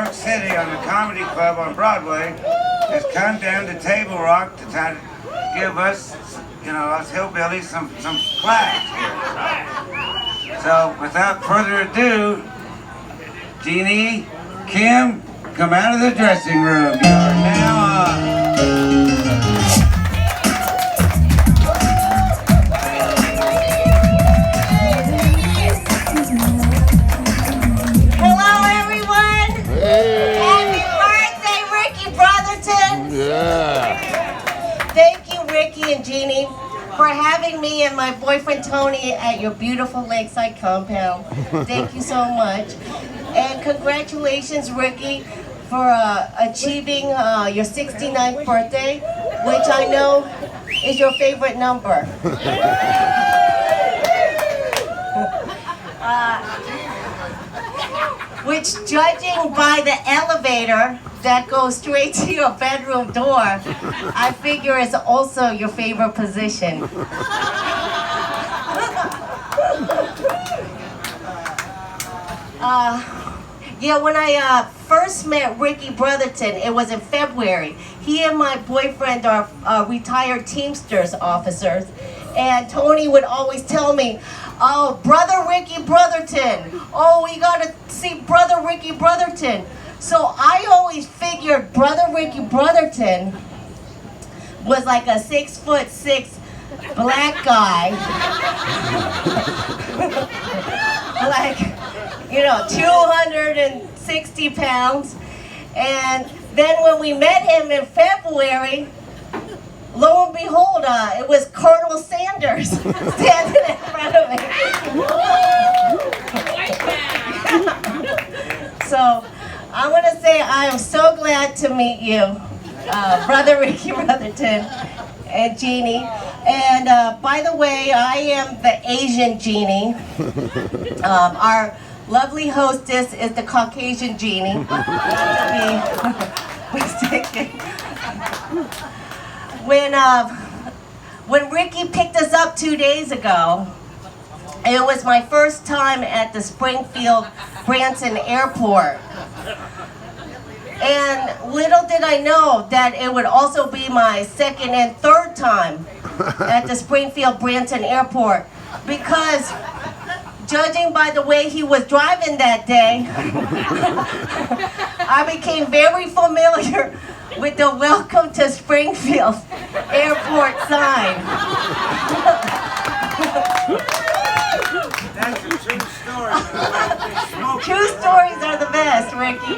York City on the Comedy Club on Broadway has come down to Table Rock to try to give us, us hillbillies some class here. So without further ado, Jeannie, Kim, come out of the dressing room. You are now on. And Jeannie, for having me and my boyfriend Tony at your beautiful lakeside compound. Thank you so much. And congratulations, Ricky, for achieving your 69th birthday, which I know is your favorite number. Which, judging by the elevator that goes straight to your bedroom door, I figure is also your favorite position. When I first met Ricky Brotherton, it was in February. He and my boyfriend are retired Teamsters officers, and Tony would always tell me, "Oh, Brother Ricky Brotherton. Oh, we gotta see Brother Ricky Brotherton." So I always figured Brother Ricky Brotherton was like a 6'6" black guy, like 260 pounds. And then when we met him in February, lo and behold, it was Colonel Sanders standing in front of me. So I want to say I am so glad to meet you, Brother Ricky Brotherton and Jeannie. And by the way, I am the Asian Jeannie. Our lovely hostess is the Caucasian Jeannie. Not to be mistaken. When Ricky picked us up 2 days ago, it was my first time at the Springfield-Branson airport. And little did I know that it would also be my second and third time at the Springfield-Branson airport, because judging by the way he was driving that day, I became very familiar with the "Welcome to Springfield" airport sign. That's a true story. True stories are the best, Ricky.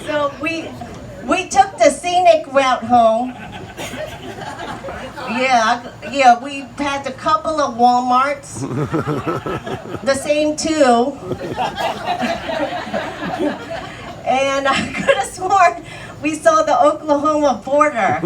So we took the scenic route home. Yeah, we passed a couple of Walmarts, the same two, and I could have sworn we saw the Oklahoma border.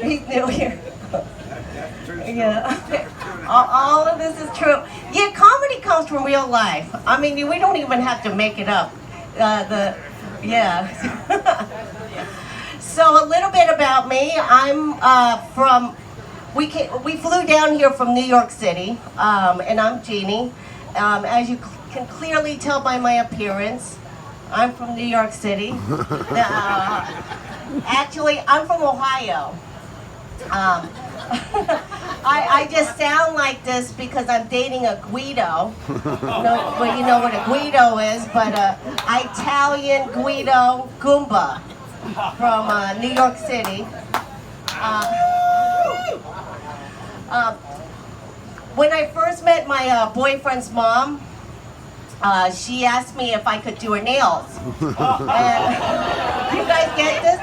He's new here. Yeah, all of this is true. Yeah, comedy comes from real life. I mean, we don't even have to make it up. So a little bit about me. I'm we flew down here from New York City, and I'm Jeannie. As you can clearly tell by my appearance, I'm from New York City. Actually, I'm from Ohio. I just sound like this because I'm dating a Guido. Well, you know what a Guido is, but Italian Guido Goomba from New York City. When I first met my boyfriend's mom, she asked me if I could do her nails. And you guys get this?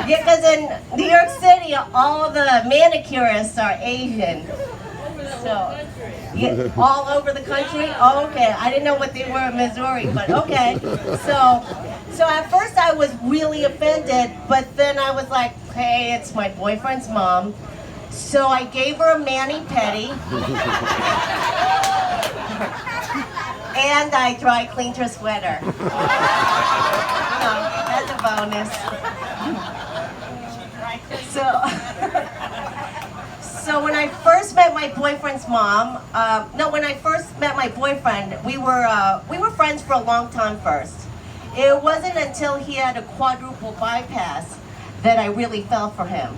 Yeah, because in New York City, all the manicurists are Asian. So, yeah, all over the country? Oh, okay. I didn't know what they were in Missouri, but okay. So at first I was really offended, but then I was like, hey, it's my boyfriend's mom. So I gave her a mani-pedi. And I dry cleaned her sweater. That's a bonus. So when I first met my boyfriend's mom, when I first met my boyfriend, we were friends for a long time first. It wasn't until he had a quadruple bypass that I really fell for him.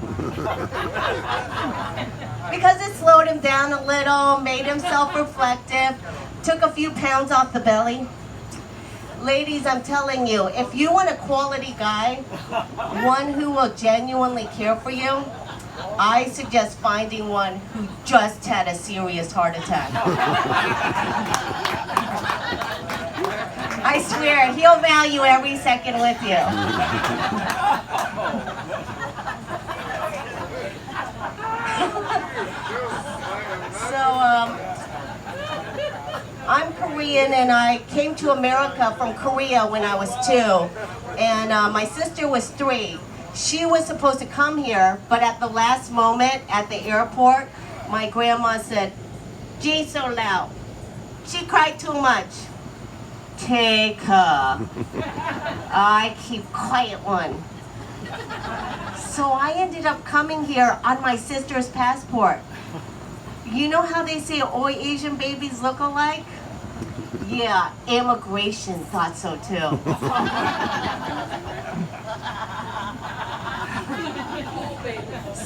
Because it slowed him down a little, made him self-reflective, took a few pounds off the belly. Ladies, I'm telling you, if you want a quality guy, one who will genuinely care for you, I suggest finding one who just had a serious heart attack. I swear, he'll value every second with you. I'm Korean, and I came to America from Korea when I was 2, and my sister was 3. She was supposed to come here, but at the last moment at the airport, my grandma said, "She's so loud. She cried too much. Take her. I keep quiet one." So I ended up coming here on my sister's passport. You know how they say all Asian babies look alike? Yeah, immigration thought so too.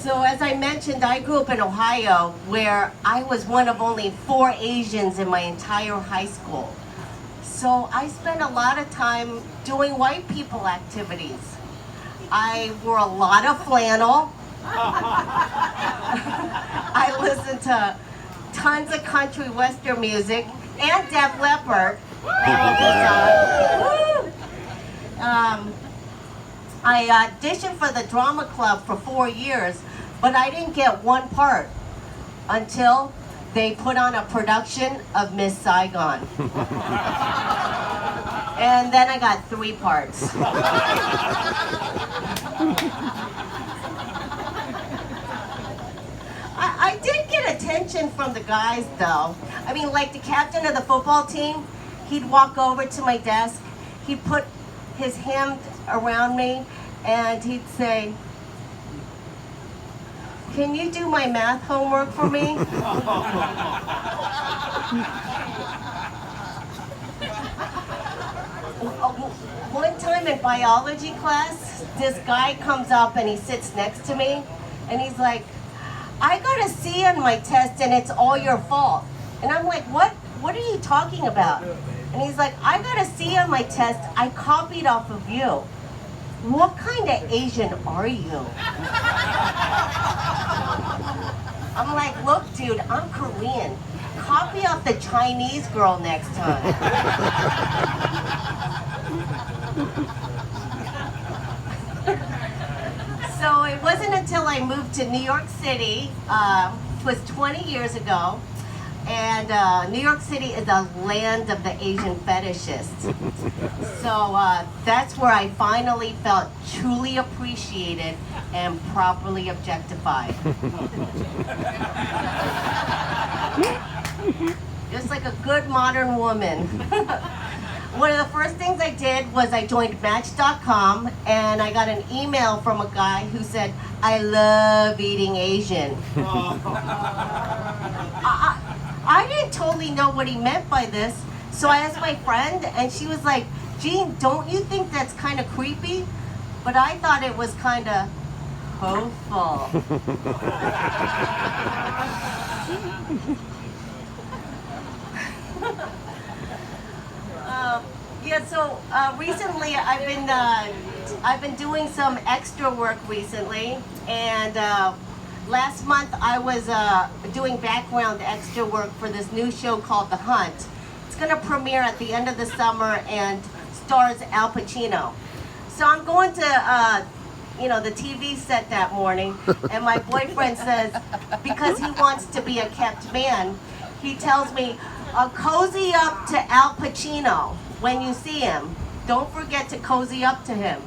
So as I mentioned, I grew up in Ohio, where I was one of only 4 Asians in my entire high school. So I spent a lot of time doing white people activities. I wore a lot of flannel. I listened to tons of country western music and Def Leppard. I auditioned for the drama club for 4 years, but I didn't get one part until they put on a production of Miss Saigon. And then I got 3 parts. I did get attention from the guys though. I mean, like the captain of the football team, he'd walk over to my desk, he'd put his hand around me, and he'd say, "Can you do my math homework for me?" One time in biology class, this guy comes up and he sits next to me, and he's like, "I got a C on my test and it's all your fault." And I'm like, what are you talking about? And he's like, "I got a C on my test, I copied off of you." What kind of Asian are you? I'm like, "Look, dude, I'm Korean. Copy off the Chinese girl next time." So it wasn't until I moved to New York City, it was 20 years ago, and New York City is a land of the Asian fetishists. So that's where I finally felt truly appreciated and properly objectified. Just like a good modern woman. One of the first things I did was I joined Match.com, and I got an email from a guy who said, "I love eating Asian." I didn't totally know what he meant by this, so I asked my friend, and she was like, "Jean, don't you think that's kind of creepy?" But I thought it was kind of hopeful. Recently I've been doing some extra work recently, and last month I was doing background extra work for this new show called The Hunt. It's gonna premiere at the end of the summer and stars Al Pacino. So I'm going to the TV set that morning, and my boyfriend says, because he wants to be a kept man, he tells me, "Cozy up to Al Pacino when you see him. Don't forget to cozy up to him."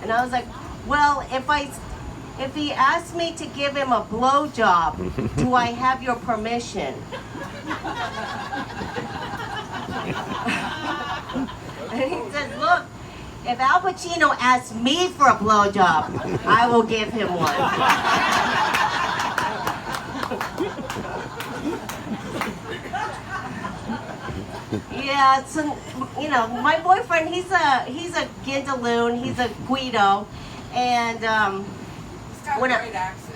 And I was like, "Well, if he asks me to give him a blowjob, do I have your permission?" And he says, "Look, if Al Pacino asks me for a blowjob, I will give him one." Yeah, so my boyfriend, he's a Gindaloon, he's a Guido, and He's got a great accent.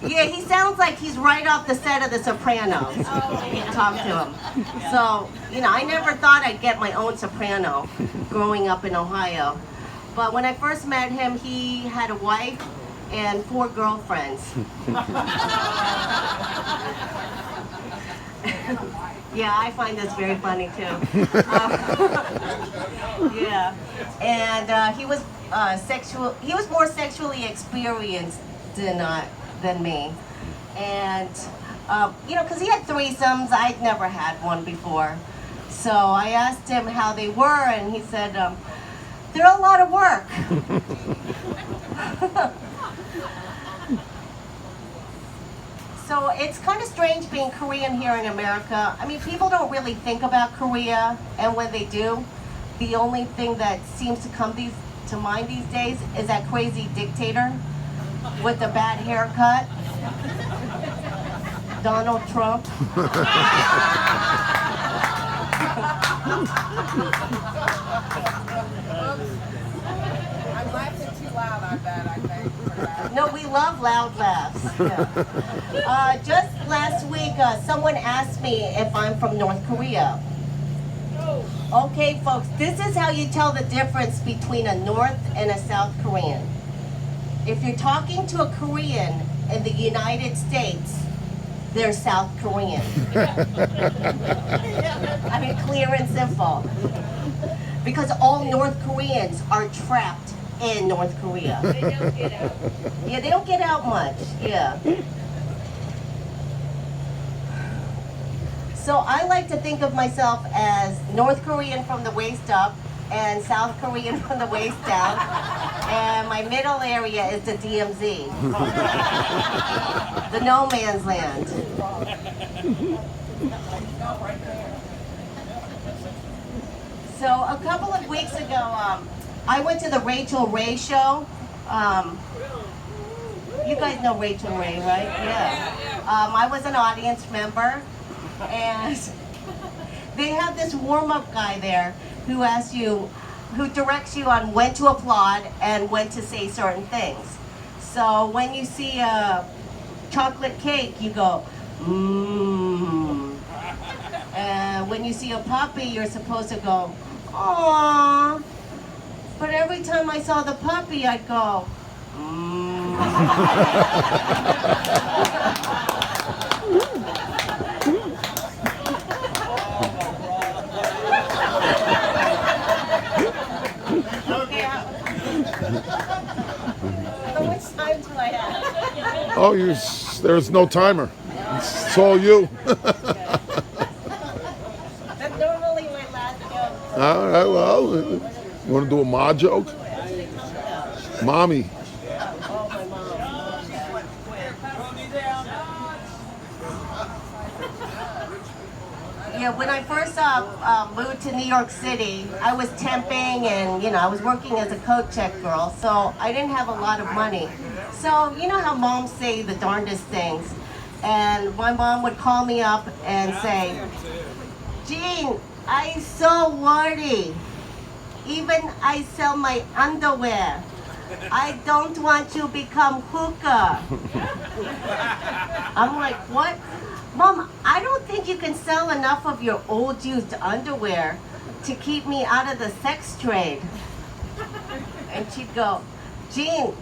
yeah, he sounds like he's right off the set of The Sopranos. You talk to him. So, I never thought I'd get my own soprano growing up in Ohio. But when I first met him, he had a wife and 4 girlfriends. Yeah, I find this very funny too. Yeah, and he was he was more sexually experienced than me, and because he had threesomes, I'd never had one before. So I asked him how they were, and he said they're a lot of work. So it's kind of strange being Korean here in America. I mean, people don't really think about Korea, and when they do, the only thing that seems to come to mind these days is that crazy dictator with the bad haircut, Donald Trump. I'm laughing too loud, I bet, I think. No, we love loud laughs. Yeah. Just last week, someone asked me if I'm from North Korea. Okay, folks, this is how you tell the difference between a North and a South Korean. If you're talking to a Korean in the United States, they're South Korean. I mean, clear and simple. Because all North Koreans are trapped in North Korea. They don't get out. Yeah, they don't get out much. Yeah. So I like to think of myself as North Korean from the waist up and South Korean from the waist down. And my middle area is the DMZ. The no man's land. So a couple of weeks ago, I went to the Rachel Ray show. You guys know Rachel Ray, right? Yeah. I was an audience member, and they have this warm-up guy there who directs you on when to applaud and when to say certain things. So when you see a chocolate cake, you go, mmm. And when you see a puppy, you're supposed to go, aww. But every time I saw the puppy, I'd go, mmm. How much time do I have? Oh, there's no timer. It's all you. That's normally my last joke. All right, well, you want to do a ma joke? Mommy. Oh, my mom. Yeah, when I first moved to New York City, I was temping and, I was working as a coat check girl, so I didn't have a lot of money. So, you know how moms say the darndest things. And my mom would call me up and say, Jean, I'm so worried. Even I sell my underwear. I don't want to become hooker. I'm like, what? Mom, I don't think you can sell enough of your old used underwear to keep me out of the sex trade. And she'd go, Jean,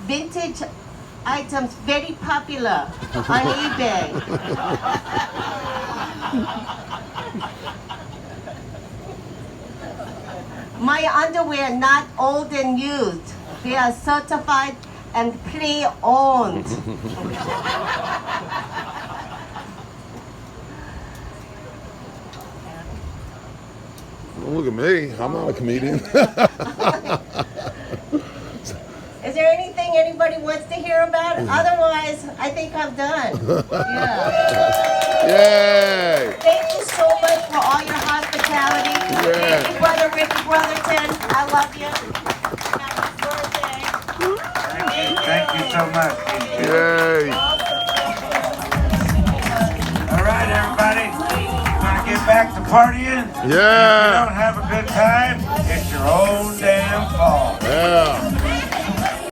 vintage items very popular on eBay. My underwear not old and used. They are certified and pre-owned. Don't look at me. I'm not a comedian. Is there anything anybody wants to hear about? Otherwise, I think I'm done. Yeah. Yay! Thank you so much for all your hospitality. Yeah. Thank you, Brother Ricky Brotherton. I love you. Happy birthday. Thank you so much. Yay! All right, everybody. Want to give partying. If you Yeah. don't have a good time, it's your own damn fault. Yeah.